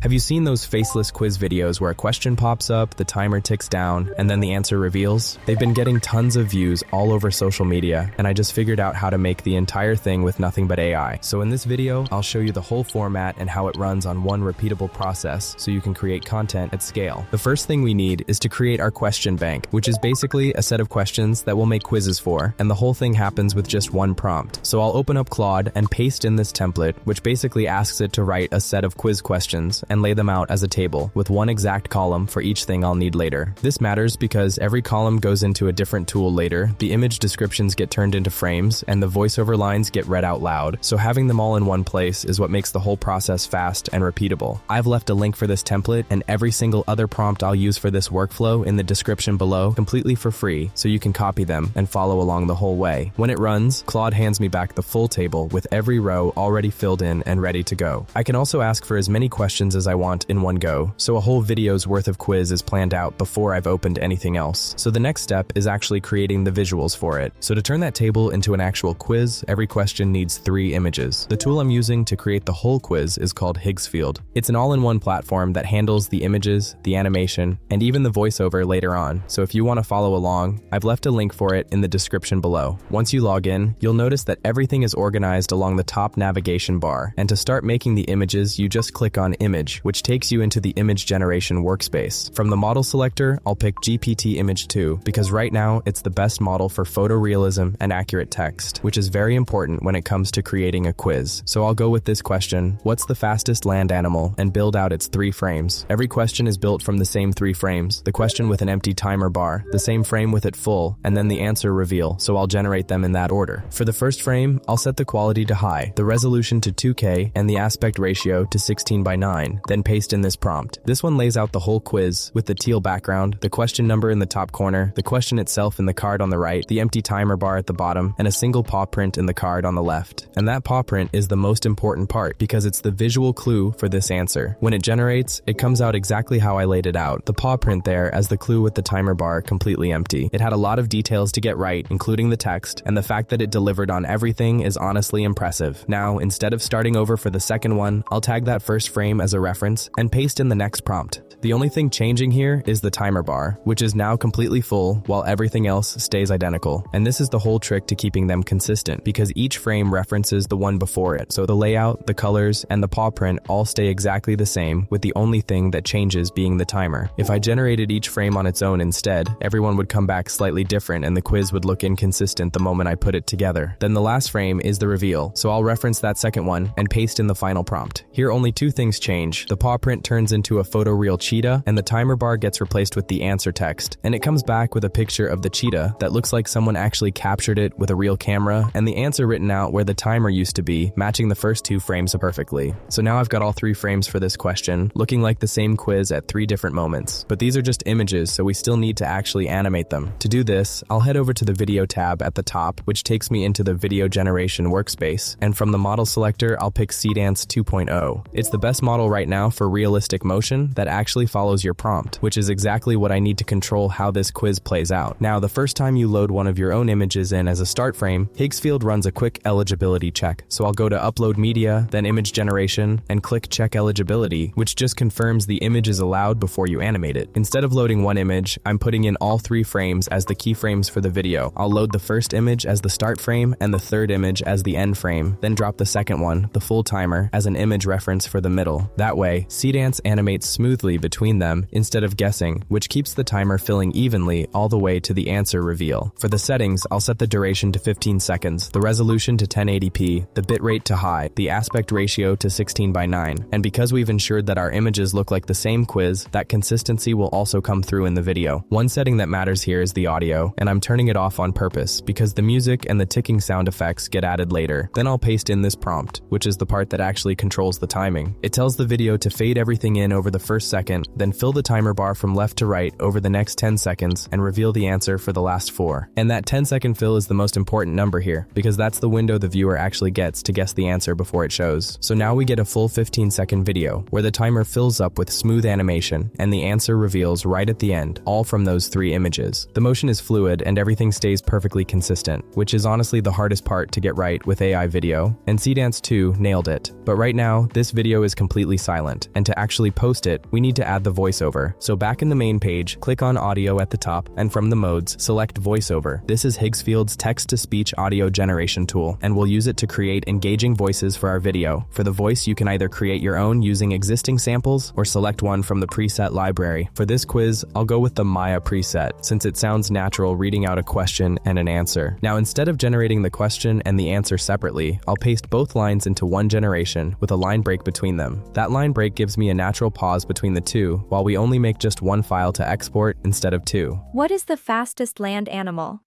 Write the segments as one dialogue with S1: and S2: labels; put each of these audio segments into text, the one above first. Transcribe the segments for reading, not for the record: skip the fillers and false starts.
S1: Have you seen those faceless quiz videos where a question pops up, the timer ticks down, and then the answer reveals? They've been getting tons of views all over social media, and I just figured out how to make the entire thing with nothing but AI. So in this video, I'll show you the whole format and how it runs on one repeatable process so you can create content at scale. The first thing we need is to create our question bank, which is basically a set of questions that we'll make quizzes for, and the whole thing happens with just one prompt. So I'll open up Claude and paste in this template, which basically asks it to write a set of quiz questions and lay them out as a table with one exact column for each thing I'll need later. This matters because every column goes into a different tool later, the image descriptions get turned into frames, and the voiceover lines get read out loud, so having them all in one place is what makes the whole process fast and repeatable. I've left a link for this template and every single other prompt I'll use for this workflow in the description below completely for free, so you can copy them and follow along the whole way. When it runs, Claude hands me back the full table with every row already filled in and ready to go. I can also ask for as many questions as I want in one go, so a whole video's worth of quiz is planned out before I've opened anything else. So the next step is actually creating the visuals for it. So to turn that table into an actual quiz, every question needs 3 images. The tool I'm using to create the whole quiz is called Higgsfield. It's an all-in-one platform that handles the images, the animation, and even the voiceover later on. So if you want to follow along, I've left a link for it in the description below. Once you log in, you'll notice that everything is organized along the top navigation bar. And to start making the images, you just click on Image, which takes you into the image generation workspace. From the model selector, I'll pick GPT Image 2 because right now it's the best model for photorealism and accurate text, which is very important when it comes to creating a quiz. So I'll go with this question: what's the fastest land animal, and build out its 3 frames. Every question is built from the same 3 frames, the question with an empty timer bar, the same frame with it full, and then the answer reveal, so I'll generate them in that order. For the first frame, I'll set the quality to high, the resolution to 2K, and the aspect ratio to 16:9, then paste in this prompt. This one lays out the whole quiz with the teal background, the question number in the top corner, the question itself in the card on the right, the empty timer bar at the bottom, and a single paw print in the card on the left. And that paw print is the most important part because it's the visual clue for this answer. When it generates, it comes out exactly how I laid it out, the paw print there as the clue with the timer bar completely empty. It had a lot of details to get right, including the text, and the fact that it delivered on everything is honestly impressive. Now, instead of starting over for the second one, I'll tag that first frame as a reference and paste in the next prompt. The only thing changing here is the timer bar, which is now completely full while everything else stays identical. And this is the whole trick to keeping them consistent because each frame references the one before it. So the layout, the colors, and the paw print all stay exactly the same, with the only thing that changes being the timer. If I generated each frame on its own instead, everyone would come back slightly different and the quiz would look inconsistent the moment I put it together. Then the last frame is the reveal, so I'll reference that second one and paste in the final prompt. Here only 2 things change. The paw print turns into a photoreal cheetah, and the timer bar gets replaced with the answer text, and it comes back with a picture of the cheetah that looks like someone actually captured it with a real camera, and the answer written out where the timer used to be, matching the first 2 frames perfectly. So now I've got all 3 frames for this question, looking like the same quiz at 3 different moments. But these are just images, so we still need to actually animate them. To do this, I'll head over to the video tab at the top, which takes me into the video generation workspace, and from the model selector, I'll pick Seedance 2.0. It's the best model right now for realistic motion that actually follows your prompt, which is exactly what I need to control how this quiz plays out. Now, the first time you load one of your own images in as a start frame, Higgsfield runs a quick eligibility check. So I'll go to Upload Media, then Image Generation, and click Check Eligibility, which just confirms the image is allowed before you animate it. Instead of loading one image, I'm putting in all 3 frames as the keyframes for the video. I'll load the first image as the start frame and the third image as the end frame, then drop the second one, the full timer, as an image reference for the middle. That way, Seedance animates smoothly between them instead of guessing, which keeps the timer filling evenly all the way to the answer reveal. For the settings, I'll set the duration to 15 seconds, the resolution to 1080p, the bitrate to high, the aspect ratio to 16:9, and because we've ensured that our images look like the same quiz, that consistency will also come through in the video. One setting that matters here is the audio, and I'm turning it off on purpose because the music and the ticking sound effects get added later. Then I'll paste in this prompt, which is the part that actually controls the timing. It tells the video to fade everything in over the first second, then fill the timer bar from left to right over the next 10 seconds and reveal the answer for the last 4. And that 10-second fill is the most important number here because that's the window the viewer actually gets to guess the answer before it shows. So now we get a full 15-second video where the timer fills up with smooth animation and the answer reveals right at the end, all from those 3 images. The motion is fluid and everything stays perfectly consistent, which is honestly the hardest part to get right with AI video, and Seedance 2 nailed it. But right now, this video is completely silent. silent, and to actually post it, we need to add the voiceover. So back in the main page, click on audio at the top, and from the modes, select voiceover. This is Higgsfield's text-to-speech audio generation tool, and we'll use it to create engaging voices for our video. For the voice, you can either create your own using existing samples or select one from the preset library. For this quiz, I'll go with the Maya preset, since it sounds natural reading out a question and an answer. Now, instead of generating the question and the answer separately, I'll paste both lines into one generation with a line break between them. That line break gives me a natural pause between the two, while we only make just one file to export instead of two.
S2: What is the fastest land animal?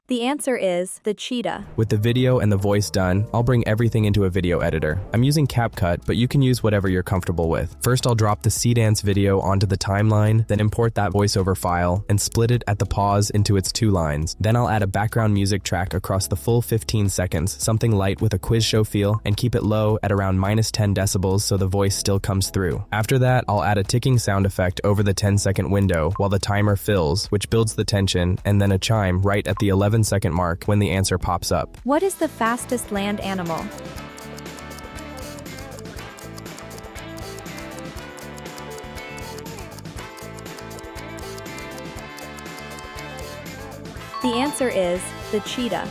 S2: The answer is the cheetah.
S1: With the video and the voice done, I'll bring everything into a video editor. I'm using CapCut, but you can use whatever you're comfortable with. First, I'll drop the Seedance video onto the timeline, then import that voiceover file and split it at the pause into its two lines. Then I'll add a background music track across the full 15 seconds, something light with a quiz show feel, and keep it low at around -10 decibels so the voice still comes through. After that, I'll add a ticking sound effect over the 10-second window while the timer fills, which builds the tension, and then a chime right at the 11-second mark when the answer pops up.
S2: What is the fastest land animal? The answer is the cheetah.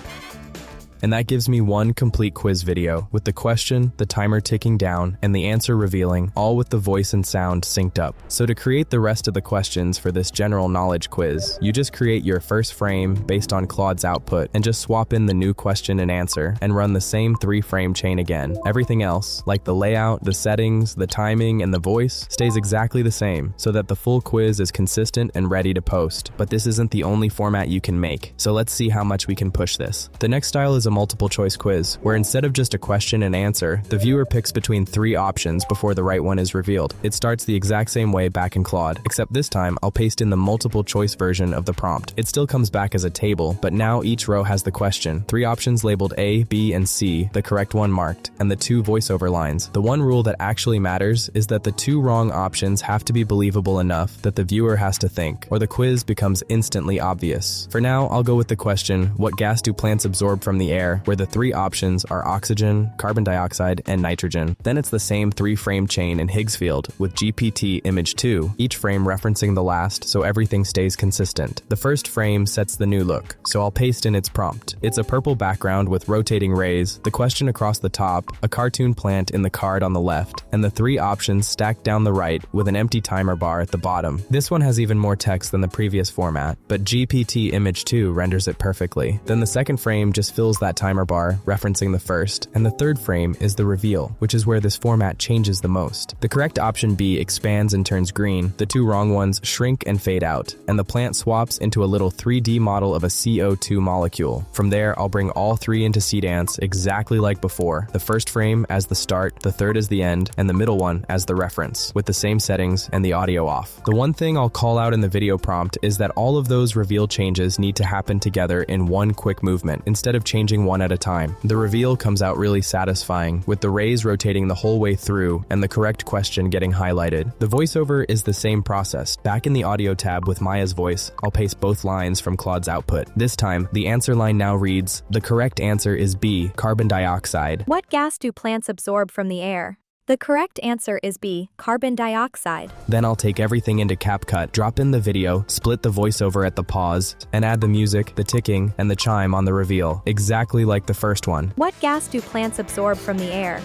S1: And that gives me one complete quiz video, with the question, the timer ticking down, and the answer revealing, all with the voice and sound synced up. So to create the rest of the questions for this general knowledge quiz, you just create your first frame based on Claude's output, and just swap in the new question and answer, and run the same 3-frame chain again. Everything else, like the layout, the settings, the timing, and the voice, stays exactly the same, so that the full quiz is consistent and ready to post. But this isn't the only format you can make, so let's see how much we can push this. The next style is a multiple choice quiz, where instead of just a question and answer, the viewer picks between 3 options before the right one is revealed. It starts the exact same way back in Claude, except this time I'll paste in the multiple choice version of the prompt. It still comes back as a table, but now each row has the question, 3 options labeled A, B, and C, the correct one marked, and the 2 voiceover lines. The one rule that actually matters is that the 2 wrong options have to be believable enough that the viewer has to think, or the quiz becomes instantly obvious. For now, I'll go with the question, what gas do plants absorb from the air, where the 3 options are oxygen, carbon dioxide, and nitrogen. Then it's the same 3-frame chain in Higgsfield with GPT image 2, each frame referencing the last so everything stays consistent. The first frame sets the new look, so I'll paste in its prompt. It's a purple background with rotating rays, the question across the top, a cartoon plant in the card on the left, and the 3 options stacked down the right with an empty timer bar at the bottom. This one has even more text than the previous format, but GPT image 2 renders it perfectly. Then the second frame just fills that timer bar, referencing the first, and the third frame is the reveal, which is where this format changes the most. The correct option B expands and turns green, the 2 wrong ones shrink and fade out, and the plant swaps into a little 3D model of a CO2 molecule. From there, I'll bring all 3 into Seedance exactly like before, the first frame as the start, the third as the end, and the middle one as the reference, with the same settings and the audio off. The one thing I'll call out in the video prompt is that all of those reveal changes need to happen together in one quick movement, instead of changing one at a time. The reveal comes out really satisfying, with the rays rotating the whole way through and the correct question getting highlighted. The voiceover is the same process. Back in the audio tab with Maya's voice, I'll paste both lines from Claude's output. This time, the answer line now reads, the correct answer is B, carbon dioxide.
S2: What gas do plants absorb from the air? The correct answer is B, carbon dioxide.
S1: Then I'll take everything into CapCut, drop in the video, split the voiceover at the pause, and add the music, the ticking, and the chime on the reveal, exactly like the first one.
S2: What gas do plants absorb from the air?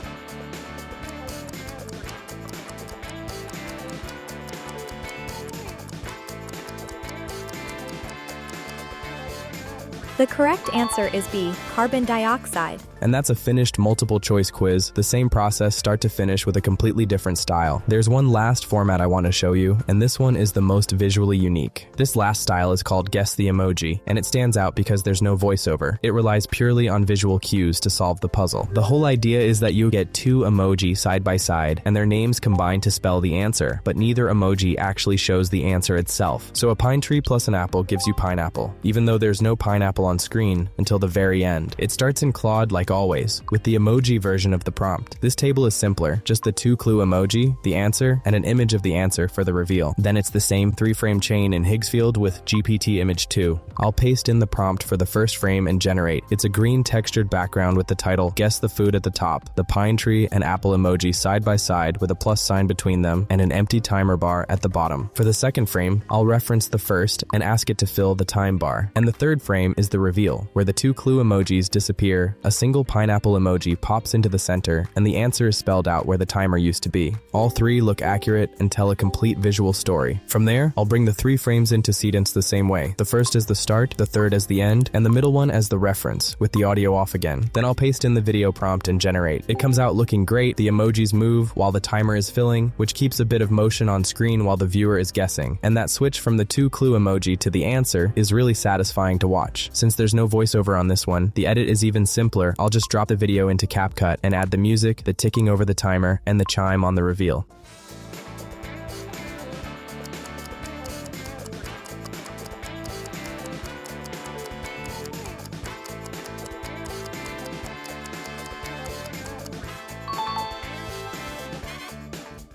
S2: The correct answer is B, carbon dioxide.
S1: And that's a finished multiple choice quiz, the same process start to finish with a completely different style. There's one last format I want to show you, and this one is the most visually unique. This last style is called Guess the Emoji, and it stands out because there's no voiceover. It relies purely on visual cues to solve the puzzle. The whole idea is that you get 2 emoji side by side, and their names combine to spell the answer, but neither emoji actually shows the answer itself. So a pine tree plus an apple gives you pineapple, even though there's no pineapple on screen until the very end. end. It starts in Claude like always, with the emoji version of the prompt. This table is simpler, just the 2-clue emoji, the answer, and an image of the answer for the reveal. Then it's the same 3-frame chain in Higgsfield with GPT image 2. I'll paste in the prompt for the first frame and generate. It's a green textured background with the title, Guess the Food at the top, the pine tree and apple emoji side by side with a plus sign between them, and an empty timer bar at the bottom. For the second frame, I'll reference the first and ask it to fill the time bar. And the third frame is the reveal, where the 2-clue emojis disappear, a single pineapple emoji pops into the center, and the answer is spelled out where the timer used to be. All 3 look accurate and tell a complete visual story. From there, I'll bring the 3 frames into Seedance the same way. The first as the start, the third as the end, and the middle one as the reference, with the audio off again. Then I'll paste in the video prompt and generate. It comes out looking great. The emojis move while the timer is filling, which keeps a bit of motion on screen while the viewer is guessing. And that switch from the 2-clue emoji to the answer is really satisfying to watch. Since there's no voiceover on this one, the edit is even simpler. I'll just drop the video into CapCut and add the music, the ticking over the timer, and the chime on the reveal.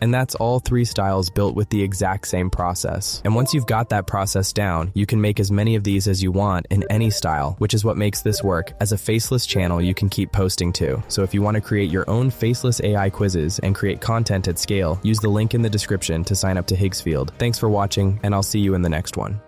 S1: And that's all 3 styles built with the exact same process. And once you've got that process down, you can make as many of these as you want in any style, which is what makes this work as a faceless channel you can keep posting to. So if you want to create your own faceless AI quizzes and create content at scale, use the link in the description to sign up to Higgsfield. Thanks for watching, and I'll see you in the next one.